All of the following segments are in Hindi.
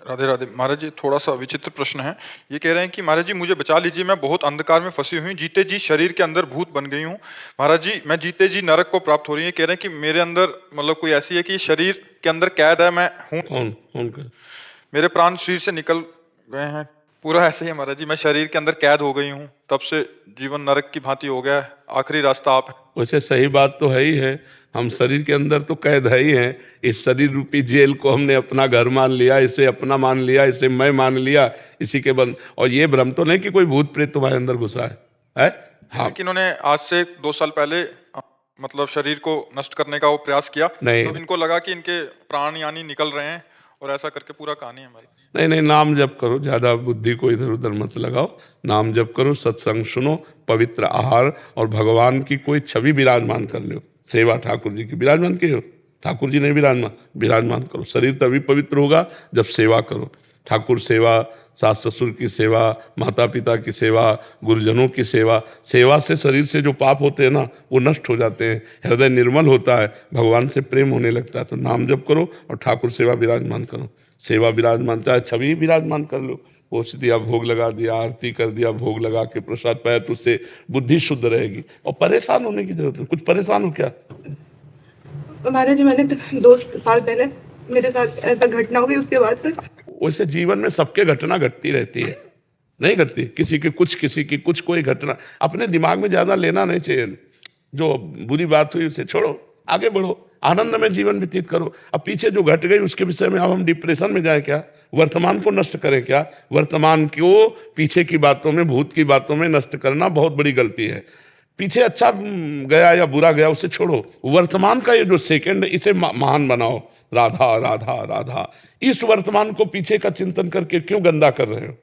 राधे राधे। महाराज जी, थोड़ा सा विचित्र प्रश्न है। ये कह रहे हैं कि महाराज जी मुझे बचा लीजिए, मैं बहुत अंधकार में फंसी हुई हूँ, जीते जी शरीर के अंदर भूत बन गई हूँ। महाराज जी मैं जीते जी नरक को प्राप्त हो रही है। कह रहे हैं कि मेरे अंदर मतलब कोई ऐसी है कि शरीर के अंदर कैद है, मैं हूँ, कौन कौन का? मेरे प्राण शरीर से निकल गए हैं। पूरा ऐसे ही है महाराज जी, मैं शरीर के अंदर कैद हो गई हूँ, तब से जीवन नरक की भांति हो गया है, आखिरी रास्ता आप है। वैसे सही बात तो है ही है, हम शरीर के अंदर तो कैद है ही हैं। इस शरीर रूपी जेल को हमने अपना घर मान लिया, इसे अपना मान लिया, इसे मैं मान लिया, इसी के बंद। और ये भ्रम तो नहीं कि कोई भूत प्रेत तुम्हारे अंदर घुसा है? हाँ, लेकिन उन्होंने आज से 2 साल पहले मतलब शरीर को नष्ट करने का वो प्रयास किया, नहीं तो इनको लगा कि इनके प्राण यानी निकल रहे हैं, और ऐसा करके पूरा कहानी है हमारी। नहीं नहीं, नाम जप करो, ज्यादा बुद्धि को इधर उधर मत लगाओ, नाम जप करो, सत्संग सुनो, पवित्र आहार, और भगवान की कोई छवि विराजमान कर लो। सेवा ठाकुर जी की विराजमान की हो, ठाकुर जी ने विराजमान करो। शरीर तभी पवित्र होगा जब सेवा करो। ठाकुर सेवा, सास ससुर की सेवा, माता पिता की सेवा, गुरुजनों की सेवा। सेवा से शरीर से जो पाप होते हैं ना, वो नष्ट हो जाते हैं, हृदय निर्मल होता है, भगवान से प्रेम होने लगता है। तो नाम जप करो और ठाकुर सेवा विराजमान करो। सेवा विराजमान, चाहे छवि विराजमान कर लो, पोछ दिया, भोग लगा दिया, आरती कर दिया, भोग लगा के प्रसाद पाया, तो उससे बुद्धि शुद्ध रहेगी। और परेशान होने की जरूरत है, कुछ परेशान हो क्या? महाराज जी मैंने 2 साल पहले मेरे साथ ऐसा घटना हो गई, उसके बाद से वैसे जीवन में सबके घटना घटती रहती है, नहीं घटती? किसी की कुछ, कोई घटना अपने दिमाग में ज्यादा लेना नहीं चाहिए। जो बुरी बात हुई उसे छोड़ो, आगे बढ़ो, आनंद में जीवन व्यतीत करो। अब पीछे जो घट गई उसके विषय में अब हम डिप्रेशन में जाए क्या? वर्तमान को नष्ट करें क्या? वर्तमान को पीछे की बातों में, भूत की बातों में नष्ट करना बहुत बड़ी गलती है। पीछे अच्छा गया या बुरा गया उसे छोड़ो, वर्तमान का ये जो सेकंड, इसे महान बनाओ। राधा राधा राधा, इस वर्तमान को पीछे का चिंतन करके क्यों गंदा कर रहे हो?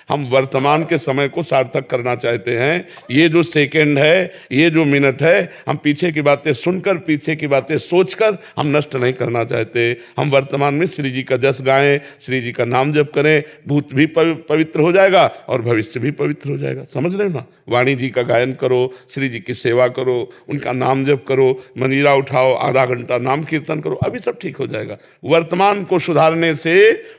हम वर्तमान के समय को सार्थक करना चाहते हैं। ये जो सेकंड है, ये जो मिनट है, हम पीछे की बातें सुनकर, पीछे की बातें सोचकर हम नष्ट नहीं करना चाहते। हम वर्तमान में श्री जी का जस गाएं, श्री जी का नाम जप करें, भूत भी पवित्र हो जाएगा और भविष्य भी पवित्र हो जाएगा। समझ रहे हो ना? वाणी जी का गायन करो, श्री जी की सेवा करो, उनका नाम जप करो, मंजीरा उठाओ, आधा घंटा नाम कीर्तन करो, अभी सब ठीक हो जाएगा। वर्तमान को सुधारने से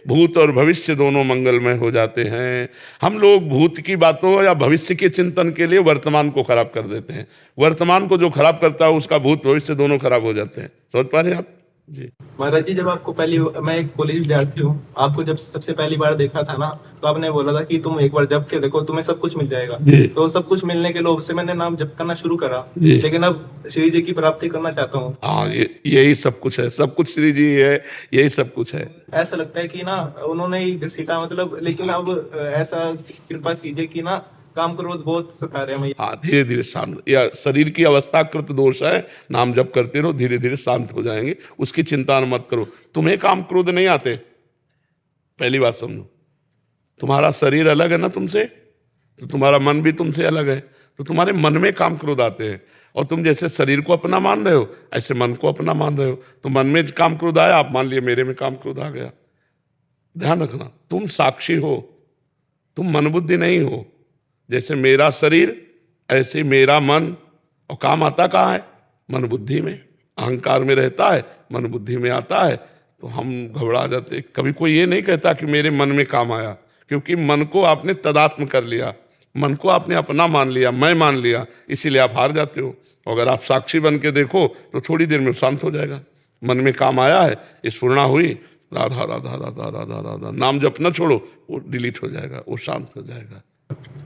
भूत और भविष्य दोनों मंगलमय हो जाते हैं। हम लोग भूत की बातों या भविष्य के चिंतन के लिए वर्तमान को खराब कर देते हैं। वर्तमान को जो खराब करता है उसका भूत भविष्य दोनों खराब हो जाते हैं। समझ पा रहे हैं आप जी? महाराज जी, जब आपको मैं एक कॉलेज विद्यार्थी हूँ, आपको जब सबसे पहली बार देखा था ना, तो आपने बोला था कि तुम एक बार जप के देखो, तुम्हें सब कुछ मिल जाएगा। तो सब कुछ मिलने के लोभ से मैंने नाम जप करना शुरू करा, लेकिन अब श्री जी की प्राप्ति करना चाहता हूँ। हाँ, यही सब कुछ है, सब कुछ श्री जी है, यही सब कुछ है। ऐसा लगता है कि ना उन्होंने ही सीटा मतलब, लेकिन अब ऐसा कृपा कीजिए कि ना काम क्रोध बहुत सता रहे हैं। हाँ, धीरे धीरे शांत, या शरीर की अवस्थाकृत दोष है, नाम जप करते रहो, धीरे धीरे शांत हो जाएंगे, उसकी चिंता मत करो। तुम्हें काम क्रोध नहीं आते, पहली बात समझो। तुम्हारा शरीर अलग है ना तुमसे, तो तुम्हारा मन भी तुमसे अलग है, तो तुम्हारे मन में काम क्रोध आते हैं। और तुम जैसे शरीर को अपना मान रहे हो, ऐसे मन को अपना मान रहे हो। तो मन में काम क्रोध आया, आप मान लिए मेरे में काम क्रोध आ गया। ध्यान रखना, तुम साक्षी हो, तुम मन बुद्धि नहीं हो। जैसे मेरा शरीर, ऐसे मेरा मन। और काम आता कहाँ है? मन बुद्धि में, अहंकार में रहता है, मन बुद्धि में आता है, तो हम घबरा जाते। कभी कोई ये नहीं कहता कि मेरे मन में काम आया, क्योंकि मन को आपने तदात्म कर लिया, मन को आपने अपना मान लिया, मैं मान लिया, इसीलिए आप हार जाते हो। अगर आप साक्षी बन के देखो तो थोड़ी देर में शांत हो जाएगा। मन में काम आया है, स्फुरणा हुई, राधा राधा राधा राधा राधा, नाम जप न छोड़ो, वो डिलीट हो जाएगा, वो शांत हो जाएगा।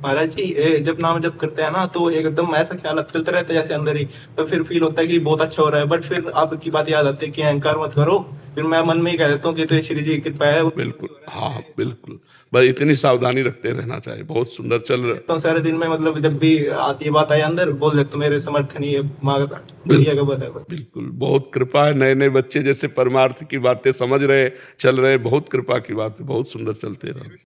महाराज जी, जब नाम जब करते हैं ना, तो एकदम ऐसा ख्याल चलता रहता है जैसे अंदर ही, तो फिर फील होता है कि बहुत अच्छा हो रहा है। बट फिर आपकी बात याद आती है कि अहंकार मत करो। फिर मैं मन में ही कह देता हूँ कि तो श्री जी की कृपा है। बिल्कुल, हाँ बिल्कुल, बस इतनी सावधानी रखते रहना चाहिए। बहुत सुंदर चल रहा है। तो सारे दिन में मतलब जब भी आती है बात आए अंदर, बोल देते मेरे समर्थन ही मांगता। बिल्कुल, बहुत कृपा है। नए नए बच्चे जैसे परमार्थ की बातें समझ रहे, चल रहे, बहुत कृपा की बात है। बहुत सुंदर चलते रहो।